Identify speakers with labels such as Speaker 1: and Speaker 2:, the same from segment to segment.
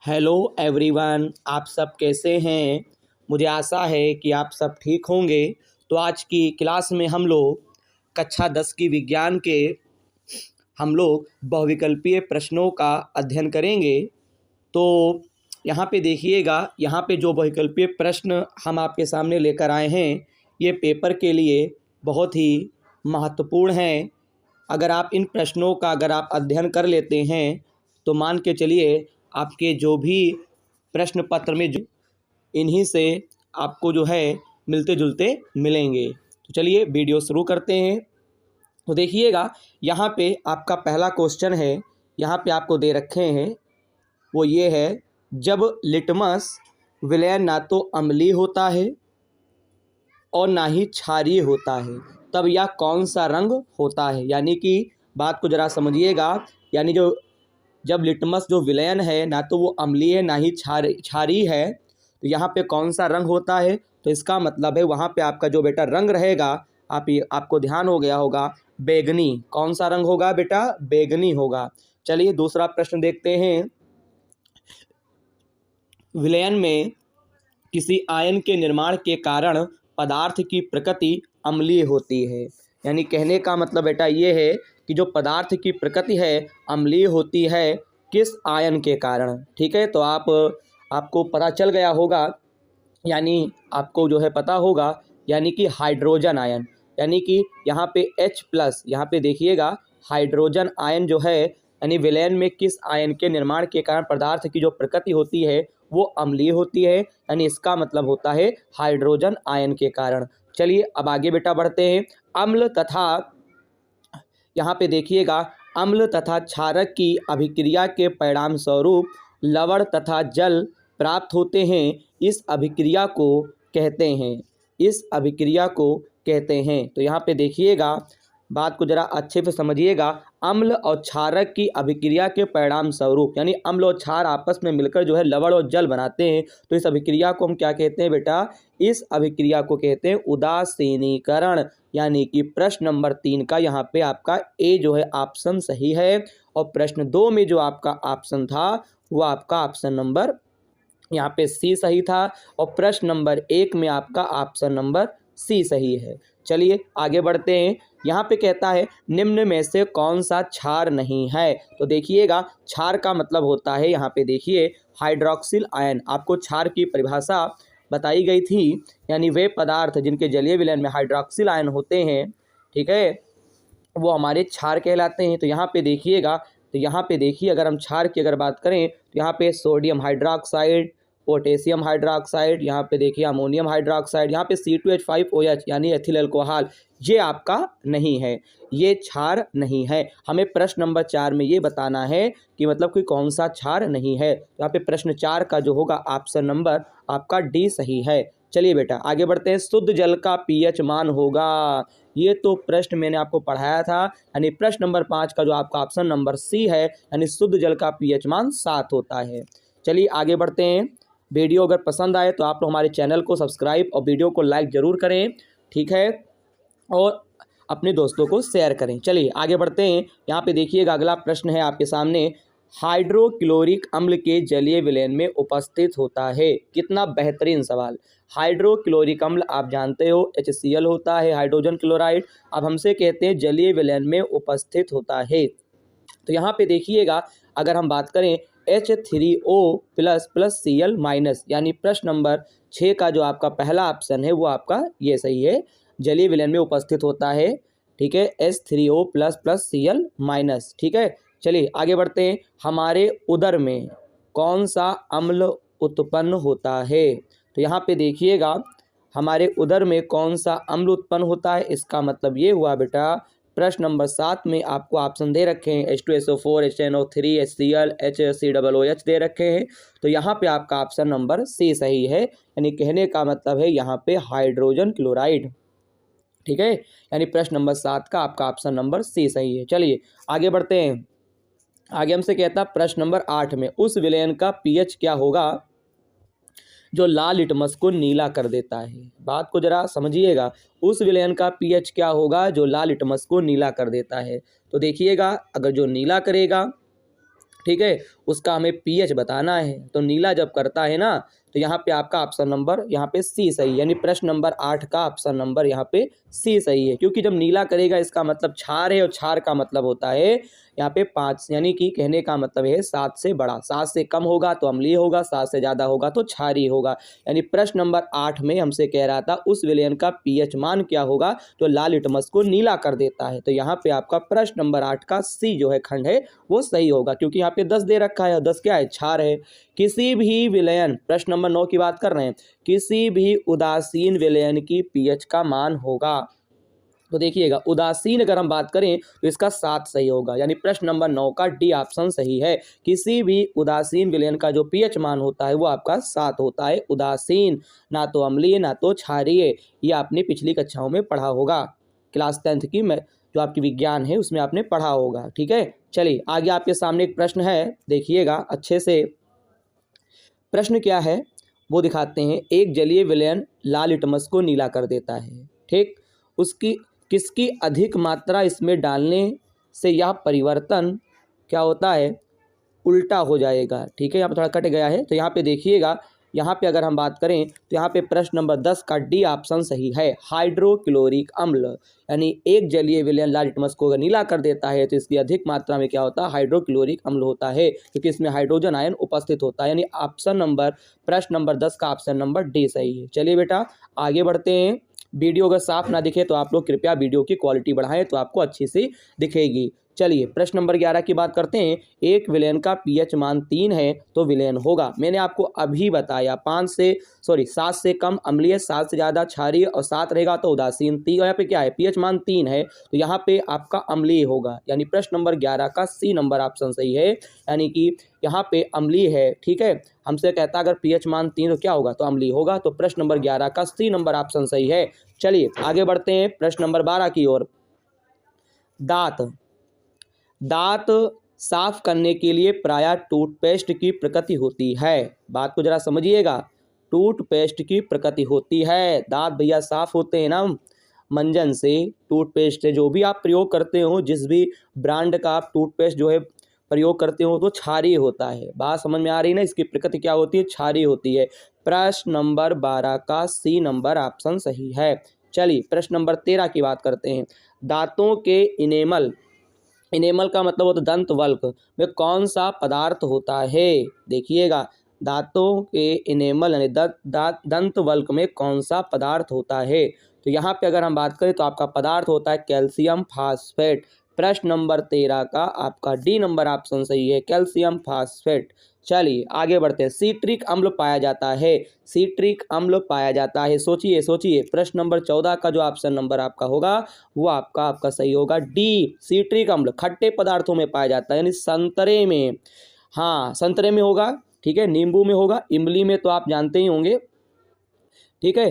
Speaker 1: Hello everyone, आप सब कैसे हैं। मुझे आशा है कि आप सब ठीक होंगे। तो आज की क्लास में हम लोग कक्षा 10 की विज्ञान के हम लोग बहुविकल्पीय प्रश्नों का अध्ययन करेंगे। तो यहाँ पे देखिएगा, यहाँ पे जो बहुविकल्पीय प्रश्न हम आपके सामने लेकर आए हैं, ये पेपर के लिए बहुत ही महत्वपूर्ण हैं। अगर आप इन प्रश्नों का आप अध्ययन कर लेते हैं तो मान के चलिए आपके जो भी प्रश्न पत्र में इन्हीं से आपको जो है मिलते जुलते मिलेंगे। तो चलिए वीडियो शुरू करते हैं। तो देखिएगा, यहाँ पे आपका पहला क्वेश्चन है, यहाँ पे आपको दे रखे हैं, वो ये है, जब लिटमस विलयन ना तो अम्लीय होता है और ना ही क्षारीय होता है, तब यह कौन सा रंग होता है। यानी कि बात को ज़रा समझिएगा, यानी जब लिटमस जो विलयन है ना तो वो अम्लीय है ना ही क्षारीय है, तो यहाँ पे कौन सा रंग होता है। तो इसका मतलब है वहाँ पे आपका जो बेटा रंग रहेगा, आपको ध्यान हो गया होगा, बैगनी। कौन सा रंग होगा बेटा? बैगनी होगा। चलिए दूसरा प्रश्न देखते हैं। विलयन में किसी आयन के निर्माण के कारण पदार्थ की प्रकृति अम्लीय होती है। यानी कहने का मतलब बेटा ये है कि जो पदार्थ की प्रकृति है अम्लीय होती है, किस आयन के कारण। ठीक है, तो आपको पता चल गया होगा, यानी आपको जो है पता होगा, यानी कि हाइड्रोजन आयन। यानी कि यहाँ पे H+, यहाँ पे देखिएगा हाइड्रोजन आयन जो है, यानी विलयन में किस आयन के निर्माण के कारण पदार्थ की जो प्रकृति होती है वो अम्लीय होती है, यानी इसका मतलब होता है हाइड्रोजन आयन के कारण। चलिए अब आगे बेटा बढ़ते हैं। अम्ल तथा, यहाँ पे देखिएगा, अम्ल तथा क्षारक की अभिक्रिया के परिणाम स्वरूप लवण तथा जल प्राप्त होते हैं। इस अभिक्रिया को कहते हैं, इस अभिक्रिया को कहते हैं। तो यहाँ पे देखिएगा, बात को ज़रा अच्छे से समझिएगा। अम्ल और क्षारक की अभिक्रिया के परिणाम स्वरूप, यानी अम्ल और क्षार आपस में मिलकर जो है लवण और जल बनाते हैं, तो इस अभिक्रिया को हम क्या कहते हैं बेटा? इस अभिक्रिया को कहते हैं उदासीनीकरण। यानी कि प्रश्न नंबर 3 का यहाँ पे आपका ए जो है ऑप्शन सही है, और प्रश्न 2 में जो आपका ऑप्शन था वो आपका ऑप्शन नंबर यहाँ पे सी सही था, और प्रश्न नंबर 1 में आपका ऑप्शन नंबर सी सही है। चलिए आगे बढ़ते हैं। यहाँ पे कहता है निम्न में से कौन सा क्षार नहीं है। तो देखिएगा, क्षार का मतलब होता है, यहाँ पे देखिए, हाइड्रोक्सिल आयन। आपको क्षार की परिभाषा बताई गई थी, यानी वे पदार्थ जिनके जलीय विलयन में हाइड्रोक्सिल आयन होते हैं, ठीक है, वो हमारे क्षार कहलाते हैं। तो यहाँ पे देखिएगा, तो यहाँ पे देखिए, अगर हम क्षार की बात करें तो यहाँ पे सोडियम हाइड्रोक्साइड, पोटेशियम हाइड्रोक्साइड, यहाँ पे देखिए अमोनियम हाइड्रोक्साइड, यहाँ पे C2H5OH यानी एथिल अल्कोहल, ये आपका नहीं है, ये क्षार नहीं है। हमें प्रश्न नंबर 4 में ये बताना है कि मतलब कि कौन सा क्षार नहीं है। तो यहाँ पे प्रश्न 4 का जो होगा ऑप्शन नंबर आपका डी सही है। चलिए बेटा आगे बढ़ते हैं। शुद्ध जल का pH मान होगा, ये तो प्रश्न मैंने आपको पढ़ाया था, यानी प्रश्न नंबर 5 का जो आपका ऑप्शन नंबर सी है, यानी शुद्ध जल का pH मान 7 होता है। चलिए आगे बढ़ते हैं। वीडियो अगर पसंद आए तो आप लोग हमारे चैनल को सब्सक्राइब और वीडियो को लाइक ज़रूर करें, ठीक है, और अपने दोस्तों को शेयर करें। चलिए आगे बढ़ते हैं। यहाँ पे देखिएगा, अगला प्रश्न है आपके सामने, हाइड्रोक्लोरिक अम्ल के जलीय विलयन में उपस्थित होता है। कितना बेहतरीन सवाल। हाइड्रोक्लोरिक अम्ल आप जानते हो HCl होता है, हाइड्रोजन क्लोराइड। अब हमसे कहते हैं जलीय विलयन में उपस्थित होता है। तो यहाँ पे देखिएगा, अगर हम बात करें H3O++Cl-, यानी प्रश्न नंबर 6 का जो आपका पहला ऑप्शन है वो आपका ये सही है, जलीय विलयन में उपस्थित होता है, ठीक है, H3O++Cl-, ठीक है। चलिए आगे बढ़ते हैं। हमारे उदर में कौन सा अम्ल उत्पन्न होता है। तो यहाँ पे देखिएगा, हमारे उदर में कौन सा अम्ल उत्पन्न होता है, इसका मतलब ये हुआ बेटा, प्रश्न नंबर 7 में आपको ऑप्शन दे रखे हैं H2SO4, HNO3, HCl, HCOOH दे रखे हैं। तो यहाँ पे आपका ऑप्शन नंबर सी सही है, यानी कहने का मतलब है यहाँ पे हाइड्रोजन क्लोराइड, ठीक है, यानी प्रश्न नंबर 7 का आपका ऑप्शन नंबर सी सही है। चलिए आगे बढ़ते हैं। आगे हमसे कहता है प्रश्न नंबर 8 में, उस विलयन का pH क्या होगा जो लाल लिटमस को नीला कर देता है। बात को जरा समझिएगा, उस विलयन का pH क्या होगा जो लाल लिटमस को नीला कर देता है। तो देखिएगा, अगर जो नीला करेगा, ठीक है, उसका हमें पीएच बताना है। तो नीला जब करता है ना, तो यहाँ पे आपका ऑप्शन नंबर यहाँ पे सी सही है, यानी प्रश्न नंबर 8 का ऑप्शन नंबर यहाँ पे सी सही है। क्योंकि जब नीला करेगा इसका मतलब क्षार है, और क्षार का मतलब होता है यहाँ पे 5, यानी कि कहने का मतलब है 7 से बड़ा। 7 से कम होगा तो अम्लीय होगा, 7 से ज़्यादा होगा तो क्षारीय होगा। यानी प्रश्न नंबर 8 में हमसे कह रहा था उस विलयन का पीएच मान क्या होगा, तो लाल लिटमस को नीला कर देता है। तो यहाँ पे आपका प्रश्न नंबर 8 का सी जो है खंड है वो सही होगा, क्योंकि यहाँ पे 10 दे रखा है, और 10 क्या है, क्षार है। किसी भी विलयन, प्रश्न नंबर 9 की बात कर रहे हैं, किसी भी उदासीन विलयन की पीएच का मान होगा। तो देखिएगा, उदासीन अगर हम बात करें तो इसका 7 सही होगा, यानी प्रश्न नंबर 9 का डी ऑप्शन सही है। किसी भी उदासीन विलयन का जो पीएच मान होता है वो आपका 7 होता है। उदासीन, ना तो अम्लीय ना तो क्षारीय, ये आपने पिछली कक्षाओं में पढ़ा होगा। क्लास 10th की में जो आपकी विज्ञान है उसमें आपने पढ़ा होगा। ठीक है, चलिए आगे आपके सामने एक प्रश्न है, देखिएगा अच्छे से। प्रश्न क्या है वो दिखाते हैं। एक जलीय विलयन लाल लिटमस को नीला कर देता है, ठीक, उसकी किसकी अधिक मात्रा इसमें डालने से यह परिवर्तन क्या होता है, उल्टा हो जाएगा। ठीक है, यहाँ पे थोड़ा कट गया है, तो यहाँ पे देखिएगा, यहाँ पे अगर हम बात करें तो यहाँ पे प्रश्न नंबर 10 का डी ऑप्शन सही है, हाइड्रोक्लोरिक अम्ल। यानी एक जलीय विलयन लाल लिटमस को अगर नीला कर देता है तो इसकी अधिक मात्रा में क्या होता है, हाइड्रोक्लोरिक अम्ल होता है, क्योंकि इसमें हाइड्रोजन आयन उपस्थित होता है। यानी ऑप्शन नंबर, प्रश्न नंबर 10 का ऑप्शन नंबर डी सही है। चलिए बेटा आगे बढ़ते हैं। वीडियो अगर साफ ना दिखे तो आप लोग कृपया वीडियो की क्वालिटी बढ़ाएं, तो आपको अच्छी सी दिखेगी। चलिए प्रश्न नंबर 11 की बात करते हैं। एक विलयन का पीएच मान 3 है तो विलयन होगा। मैंने आपको अभी बताया 7 से कम अम्लीय, 7 से ज़्यादा क्षारीय, और 7 रहेगा तो उदासीन। 3 यहाँ पे क्या है, पीएच मान 3 है, तो यहाँ पे आपका अम्लीय होगा। यानी प्रश्न नंबर 11 का सी नंबर ऑप्शन सही है, यानी कि यहाँ पे अम्लीय है। ठीक है, हमसे कहता अगर पीएच मान 3 तो क्या होगा, तो अम्लीय होगा। तो प्रश्न नंबर 11 का सी नंबर ऑप्शन सही है। चलिए आगे बढ़ते हैं प्रश्न नंबर 12 की ओर। दांत साफ करने के लिए प्रायः टूथपेस्ट की प्रकृति होती है। बात को जरा समझिएगा, टूथपेस्ट की प्रकृति होती है। दांत भैया साफ होते हैं ना मंजन से, टूथपेस्ट से, जो भी आप प्रयोग करते हो, जिस भी ब्रांड का आप टूथपेस्ट जो है प्रयोग करते हो तो क्षारीय होता है। बात समझ में आ रही है ना, इसकी प्रकृति क्या होती है, क्षारीय होती है। प्रश्न नंबर 12 का सी नंबर ऑप्शन सही है। चलिए प्रश्न नंबर 13 की बात करते हैं। दांतों के इनेमल का मतलब होता है दंत वल्क में कौन सा पदार्थ होता है। देखिएगा, दांतों के इनेमल यानी दंत वल्क में कौन सा पदार्थ होता है। तो यहाँ पे अगर हम बात करें तो आपका पदार्थ होता है कैल्शियम फास्फेट। प्रश्न नंबर 13 का आपका डी नंबर ऑप्शन सही है, कैल्शियम फास्फेट। चलिए आगे बढ़ते हैं। सीट्रिक अम्ल पाया जाता है, सीट्रिक अम्ल पाया जाता है, सोचिए प्रश्न नंबर 14 का जो ऑप्शन नंबर आपका होगा वो आपका सही होगा, डी। सीट्रिक अम्ल खट्टे पदार्थों में पाया जाता है, यानी संतरे में, हाँ संतरे में होगा, ठीक है, नींबू में होगा, इमली में तो आप जानते ही होंगे, ठीक है,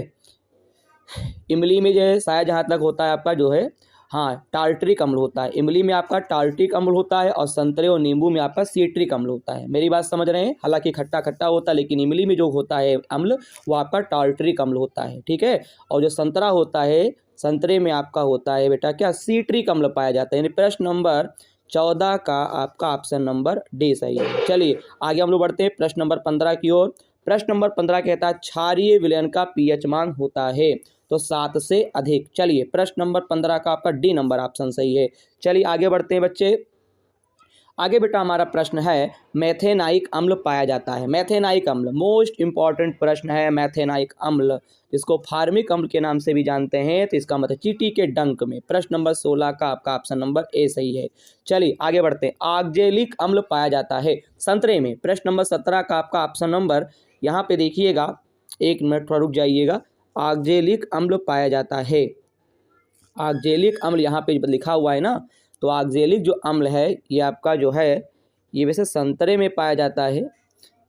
Speaker 1: इमली में जो है शायद जहाँ तक होता है आपका जो है, हाँ टार्ट्रिक अम्ल होता है। इमली में आपका टार्ट्रिक अम्ल होता है, और संतरे और नींबू में आपका सीट्रिक अम्ल होता है। मेरी बात समझ रहे हैं, हालांकि खट्टा खट्टा होता है, लेकिन इमली में जो होता है अम्ल वो आपका टार्ट्रिक अम्ल होता है, ठीक है। और जो संतरा होता है, संतरे में आपका होता है बेटा क्या, सीट्रिक अम्ल पाया जाता है। यानी प्रश्न नंबर 14 का आपका ऑप्शन नंबर डी सही है। चलिए आगे हम लोग बढ़ते हैं प्रश्न नंबर 15 की ओर। प्रश्न नंबर 15 कहता है क्षारीय विलयन का पीएच मान होता है तो 7 से अधिक। चलिए प्रश्न नंबर 15 का आपका डी नंबर ऑप्शन सही है। चलिए आगे बढ़ते हैं बच्चे। आगे बेटा हमारा प्रश्न है, मैथेनाइक अम्ल पाया जाता है। मैथेनाइक अम्ल मोस्ट इंपॉर्टेंट प्रश्न है। मैथेनाइक अम्ल जिसको फार्मिक अम्ल के नाम से भी जानते हैं, तो इसका मतलब चींटी के डंक में। प्रश्न नंबर 16 का आपका ऑप्शन नंबर ए सही है। चलिए आगे बढ़ते हैं। ऑक्जेलिक अम्ल पाया जाता है संतरे में। प्रश्न नंबर 17 का आपका ऑप्शन नंबर, यहाँ पे देखिएगा, एक मिनट थोड़ा रुक जाइएगा। ऑक्जेलिक अम्ल पाया जाता है, ऑक्जेलिक अम्ल यहाँ पे लिखा हुआ है ना, तो ऑक्जेलिक जो अम्ल है ये आपका जो है, ये वैसे संतरे में पाया जाता है,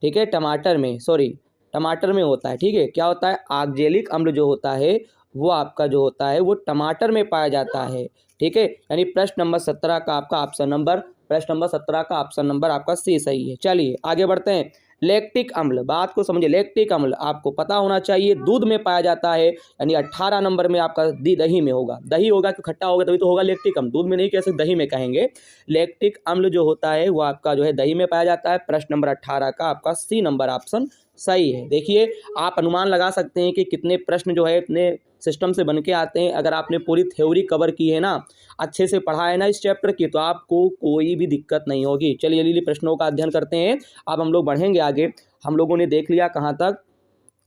Speaker 1: ठीक है, टमाटर में होता है, ठीक है। क्या होता है, ऑक्जेलिक अम्ल जो होता है वो आपका जो होता है वो टमाटर में पाया जाता है, ठीक है। यानी प्रश्न नंबर 17 का आपका ऑप्शन नंबर, प्रश्न नंबर 17 का ऑप्शन नंबर आपका सी सही है। चलिए आगे बढ़ते हैं। लैक्टिक अम्ल, बात को समझिए, लैक्टिक अम्ल आपको पता होना चाहिए, दूध में पाया जाता है, यानी 18 नंबर में आपका दही में होगा, दही होगा कि खट्टा होगा तभी तो होगा लैक्टिक अम्ल, दूध में नहीं कह सकते, दही में कहेंगे। लैक्टिक अम्ल जो होता है वो आपका जो है दही में पाया जाता है। प्रश्न नंबर 18 का आपका सी नंबर ऑप्शन सही है। देखिए आप अनुमान लगा सकते हैं कि कितने प्रश्न जो है इतने सिस्टम से बन के आते हैं। अगर आपने पूरी थ्योरी कवर की है ना, अच्छे से पढ़ा है ना इस चैप्टर की, तो आपको कोई भी दिक्कत नहीं होगी। चलिए जल्दी प्रश्नों का अध्ययन करते हैं। अब हम लोग बढ़ेंगे आगे। हम लोगों ने देख लिया कहाँ तक,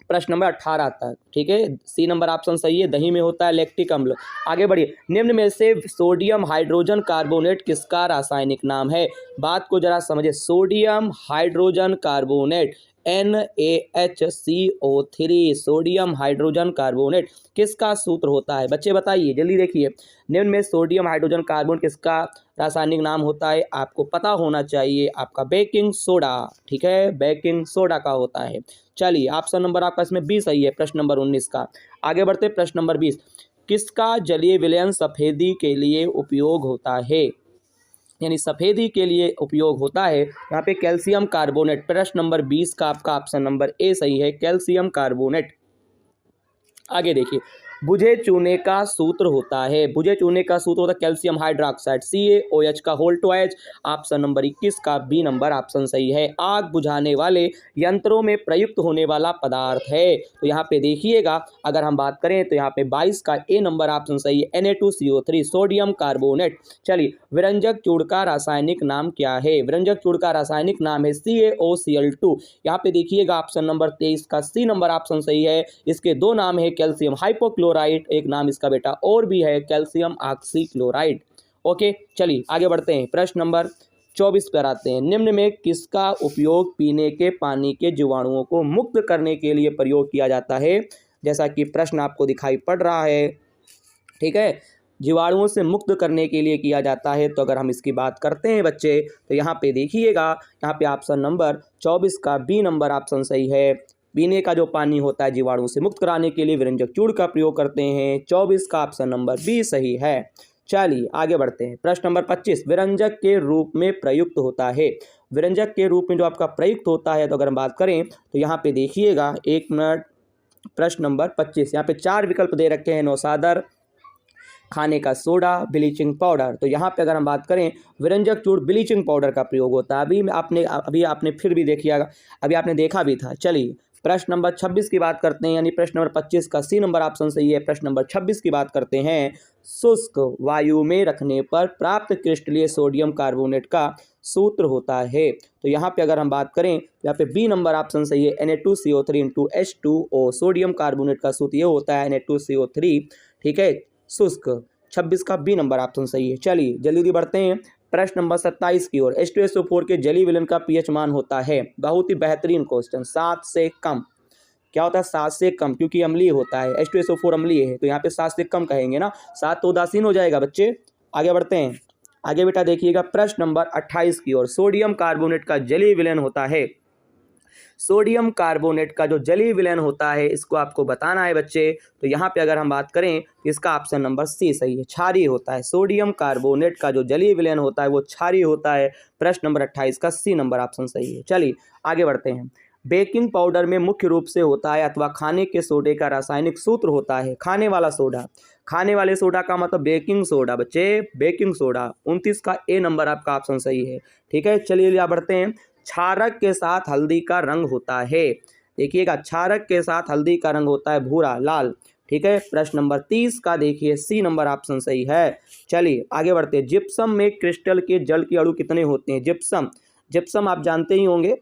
Speaker 1: प्रश्न नंबर 18 तक, ठीक है। सी नंबर ऑप्शन सही है, दही में होता है लैक्टिक अम्ल। आगे बढ़िए, निम्न में से सोडियम हाइड्रोजन कार्बोनेट किसका रासायनिक नाम है? बात को जरा समझिए, sodium hydrogen carbonate NaHCO3, sodium hydrogen carbonate किसका सूत्र होता है? बच्चे बताइए जल्दी, देखिए निम्न में सोडियम हाइड्रोजन कार्बोनेट किसका रासायनिक नाम होता है? आपको पता होना चाहिए, आपका बेकिंग सोडा, ठीक है, बेकिंग सोडा का होता है। चलिए ऑप्शन नंबर आपका इसमें 20 सही है, प्रश्न नंबर 19 का। आगे बढ़ते, प्रश्न नंबर 20, किसका जलीय विलयन सफेदी के लिए उपयोग होता है? यानी सफेदी के लिए उपयोग होता है, यहाँ पे कैल्शियम कार्बोनेट। प्रश्न नंबर 20 का आपका ऑप्शन नंबर ए सही है, कैल्शियम कार्बोनेट। आगे देखिए, बुझे चूने का सूत्र होता है, बुझे चूने का सूत्र होता है कैल्शियम हाइड्रोक्साइड, CaOH का whole two H. Option number 21 का बी नंबर ऑप्शन सही है। आग बुझाने वाले यंत्रों में प्रयुक्त होने वाला पदार्थ है, तो यहाँ पे देखिएगा, अगर हम बात करें तो यहाँ पे 22 का ए नंबर ऑप्शन सही है, Na2CO3, सोडियम कार्बोनेट। चलिए, विरंजक चूड़ का रासायनिक नाम क्या है? विरंजक चूड़ का रासायनिक नाम है CaOCl2। यहाँ पे देखिएगा ऑप्शन नंबर 23 का सी नंबर ऑप्शन सही है। इसके दो नाम है, कैल्शियम हाइपोक्लोराइड, एक नाम इसका बेटा और भी है कैल्शियम ऑक्सीक्लोराइड। ओके, चलिए आगे बढ़ते हैं। प्रश्न नंबर 24 पर आते हैं। निम्न में किसका उपयोग पीने के पानी के जीवाणुओं को मुक्त करने के लिए प्रयोग किया जाता है? जैसा कि प्रश्न आपको दिखाई पड़ रहा है, ठीक है, जीवाणुओं से मुक्त करने के लिए किया जाता है। तो अगर हम इसकी बात करते हैं बच्चे, तो यहाँ पे देखिएगा, यहाँ पे ऑप्शन नंबर 24 का बी नंबर ऑप्शन सही है। पीने का जो पानी होता है जीवाणुओं से मुक्त कराने के लिए विरंजक चूड़ का प्रयोग करते हैं। 24 का ऑप्शन नंबर बी सही है। चलिए आगे बढ़ते हैं। प्रश्न नंबर 25, विरंजक के रूप में प्रयुक्त होता है। विरंजक के रूप में जो आपका प्रयुक्त होता है, तो अगर हम बात करें तो यहाँ पे देखिएगा, एक मिनट, प्रश्न नंबर 25, यहाँ पे 4 विकल्प दे रखे हैं, नौसादर, खाने का सोडा, ब्लीचिंग पाउडर। तो यहाँ पे अगर हम बात करें, विरंजक चूड़ ब्लीचिंग पाउडर का प्रयोग होता है। अभी आपने फिर भी देखिएगा, अभी आपने देखा भी था। चलिए प्रश्न नंबर 26 की बात करते हैं, यानी प्रश्न नंबर 25 का सी नंबर ऑप्शन सही है। प्रश्न नंबर 26 की बात करते हैं। शुष्क वायु में रखने पर प्राप्त क्रिस्टलीय सोडियम कार्बोनेट का सूत्र होता है। तो यहाँ पे अगर हम बात करें, यहाँ पे बी नंबर ऑप्शन सही है, Na2CO3 × H2O, सोडियम कार्बोनेट का सूत्र ये होता है Na2CO3, ठीक है, शुष्क। 26 का बी नंबर ऑप्शन सही है। चलिए जल्दी बढ़ते हैं प्रश्न नंबर 27 की ओर। H2SO4 के जलीय विलयन का pH मान होता है, बहुत ही बेहतरीन क्वेश्चन, 7 से कम। क्या होता है? 7 से कम, क्योंकि अम्लीय होता है, H2SO4 अम्लीय है, तो यहाँ पे 7 से कम कहेंगे ना, 7 तो उदासीन हो जाएगा बच्चे। आगे बढ़ते हैं, आगे बेटा देखिएगा प्रश्न नंबर 28 की ओर। सोडियम कार्बोनेट का जलीय विलयन होता है, सोडियम कार्बोनेट का जो जलीय विलयन होता है इसको आपको बताना है बच्चे। तो यहाँ पे अगर हम बात करें, इसका ऑप्शन नंबर सी सही है, क्षारीय होता है। सोडियम कार्बोनेट का जो जलीय विलयन होता है वो क्षारीय होता है। प्रश्न नंबर 28 का सी नंबर ऑप्शन सही है। चलिए आगे बढ़ते हैं। बेकिंग पाउडर में मुख्य रूप से होता है अथवा खाने के सोडे का रासायनिक सूत्र होता है, खाने वाला सोडा। खाने वाले सोडा का मतलब बेकिंग सोडा बच्चे, बेकिंग सोडा। 29 का ए नंबर आपका ऑप्शन सही है, ठीक है। चलिए आगे बढ़ते हैं। क्षारक के साथ हल्दी का रंग होता है, देखिएगा, क्षारक के साथ हल्दी का रंग होता है भूरा, लाल, ठीक है। प्रश्न नंबर 30 का देखिए सी नंबर ऑप्शन सही है। चलिए आगे बढ़ते हैं। जिप्सम में क्रिस्टल के जल के अणु कितने होते हैं? जिप्सम आप जानते ही होंगे,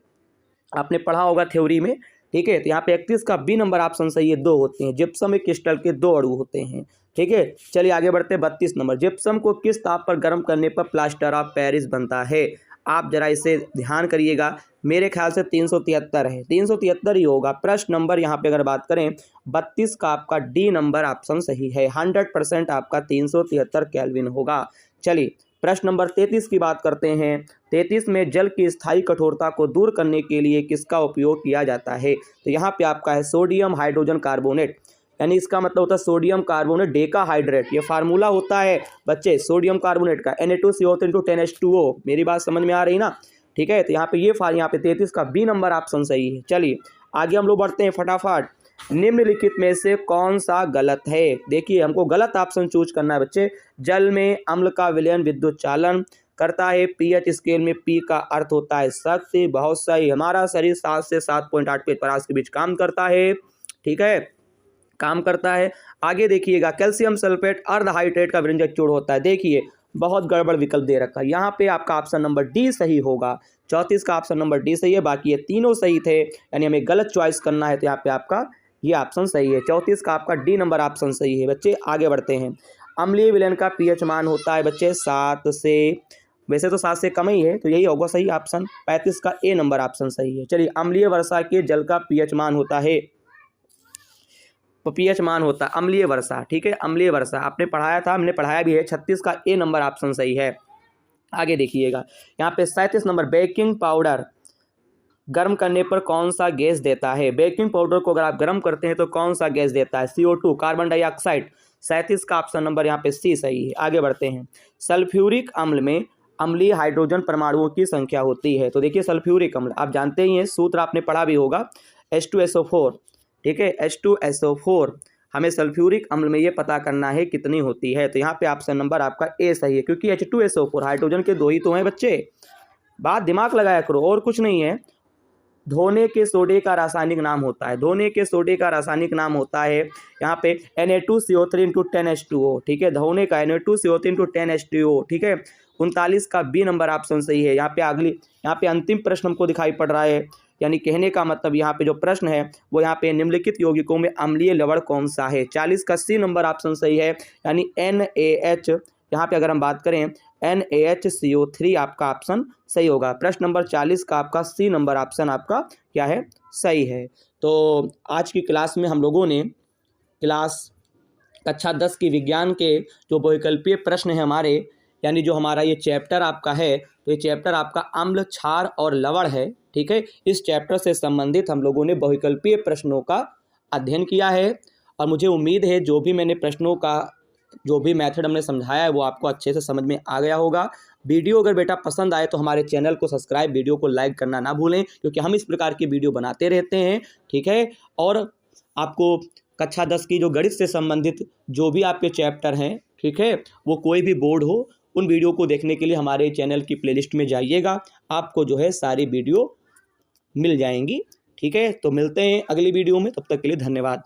Speaker 1: आपने पढ़ा होगा थ्योरी में, ठीक है। तो यहाँ पे 31 का बी नंबर ऑप्शन सही है, 2 होते हैं। जिप्सम में क्रिस्टल के 2 अणु होते हैं, ठीक है। चलिए आगे बढ़ते हैं। 32 नंबर, जिप्सम को किस ताप पर गर्म करने पर प्लास्टर ऑफ पेरिस बनता है? आप जरा इसे ध्यान करिएगा, मेरे ख्याल से 373 है, 373 ही होगा। प्रश्न नंबर यहाँ पे अगर बात करें 32 का आपका डी नंबर ऑप्शन सही है, 100% आपका 373 केल्विन होगा। चलिए प्रश्न नंबर 33 की बात करते हैं। 33 में जल की स्थायी कठोरता को दूर करने के लिए किसका उपयोग किया जाता है? तो यहाँ पे आपका है सोडियम हाइड्रोजन कार्बोनेट, यानी इसका मतलब होता है सोडियम कार्बोनेट डेकाहाइड्रेट। ये फार्मूला होता है बच्चे सोडियम कार्बोनेट का, Na2CO3 × 10H2O। मेरी बात समझ में आ रही ना, ठीक है। तो यहाँ पे यहाँ पे 33 का बी नंबर ऑप्शन सही है। चलिए आगे हम लोग बढ़ते हैं फटाफट। निम्नलिखित में से कौन सा गलत है? देखिए हमको गलत ऑप्शन चूज करना है बच्चे। जल में अम्ल का विलयन विद्युत चालन करता है। पीएच स्केल में पी का अर्थ होता है शक्ति। बहुत सही। हमारा शरीर 7 से 7.8 परास के बीच काम करता है, ठीक है, काम करता है। आगे देखिएगा, कैल्शियम सल्फेट अर्ध हाइड्रेट का व्यंजक चूर्ण होता है। देखिए बहुत गड़बड़ विकल्प दे रखा है यहाँ पे। आपका ऑप्शन नंबर डी सही होगा। 34 का ऑप्शन नंबर डी सही है, बाकी ये तीनों सही थे, यानी हमें गलत चॉइस करना है। तो यहाँ पे आपका ये ऑप्शन सही है। 34 का आपका डी नंबर ऑप्शन सही है। बच्चे आगे बढ़ते हैं। अम्लीय विलयन का पीएच मान होता है बच्चे 7 से, वैसे तो 7 से कम ही है, तो यही होगा सही ऑप्शन। 35 का ए नंबर ऑप्शन सही है। चलिए अम्लीय वर्षा के जल का पीएच मान होता है, पीएच मान होता है अम्लीय वर्षा, ठीक है, अम्लीय वर्षा आपने पढ़ाया था, हमने पढ़ाया भी है। 36 का ए नंबर ऑप्शन सही है। आगे देखिएगा यहाँ पे 37 नंबर, बेकिंग पाउडर गर्म करने पर कौन सा गैस देता है? बेकिंग पाउडर को अगर आप गर्म करते हैं तो कौन सा गैस देता है? CO2, carbon dioxide. 37 का ऑप्शन नंबर यहाँ पे सी सही है। आगे बढ़ते हैं। सल्फ्यूरिक अम्ल में अम्लीय हाइड्रोजन परमाणुओं की संख्या होती है। तो देखिए सल्फ्यूरिक अम्ल आप जानते ही हैं, सूत्र आपने पढ़ा भी होगा, H2SO4, ठीक है, H2SO4। हमें सल्फ्यूरिक अम्ल में ये पता करना है कितनी होती है। तो यहाँ पे ऑप्शन नंबर आपका ए सही है, क्योंकि H2SO4 हाइड्रोजन के दो ही तो हैं बच्चे। बात दिमाग लगाया करो, और कुछ नहीं है। धोने के सोडे का रासायनिक नाम होता है, धोने के सोडे का रासायनिक नाम होता है यहाँ पे Na2CO3 × 10H2O, ठीक है, धोने का Na2CO3 × 10H2O, ठीक है। 39 का बी नंबर ऑप्शन सही है। यहाँ पे अंतिम प्रश्न हमको दिखाई पड़ रहा है, यानी कहने का मतलब यहाँ पे जो प्रश्न है वो यहाँ पे निम्नलिखित यौगिकों में अम्लीय लवण कौन सा है? 40 का सी नंबर ऑप्शन सही है, यानी NaH। यहाँ पे अगर हम बात करें NaHCO3 आपका ऑप्शन सही होगा। प्रश्न नंबर 40 का आपका सी नंबर ऑप्शन आपका क्या है? सही है। तो आज की क्लास में हम लोगों ने कक्षा 10 की विज्ञान के जो बहुविकल्पीय प्रश्न है हमारे, यानी जो हमारा ये चैप्टर आपका है, तो ये चैप्टर आपका अम्ल, क्षार और लवण है, ठीक है। इस चैप्टर से संबंधित हम लोगों ने बहुविकल्पीय प्रश्नों का अध्ययन किया है, और मुझे उम्मीद है जो भी मैंने प्रश्नों का जो भी मेथड हमने समझाया है वो आपको अच्छे से समझ में आ गया होगा। वीडियो अगर बेटा पसंद आए तो हमारे चैनल को सब्सक्राइब, वीडियो को लाइक करना ना भूलें, क्योंकि हम इस प्रकार की वीडियो बनाते रहते हैं, ठीक है। और आपको कक्षा 10 की जो गणित से संबंधित जो भी आपके चैप्टर हैं, ठीक है, वो कोई भी बोर्ड हो, उन वीडियो को देखने के लिए हमारे चैनल की प्लेलिस्ट में जाइएगा, आपको जो है सारी वीडियो मिल जाएंगी, ठीक है। तो मिलते हैं अगली वीडियो में, तब तक के लिए धन्यवाद।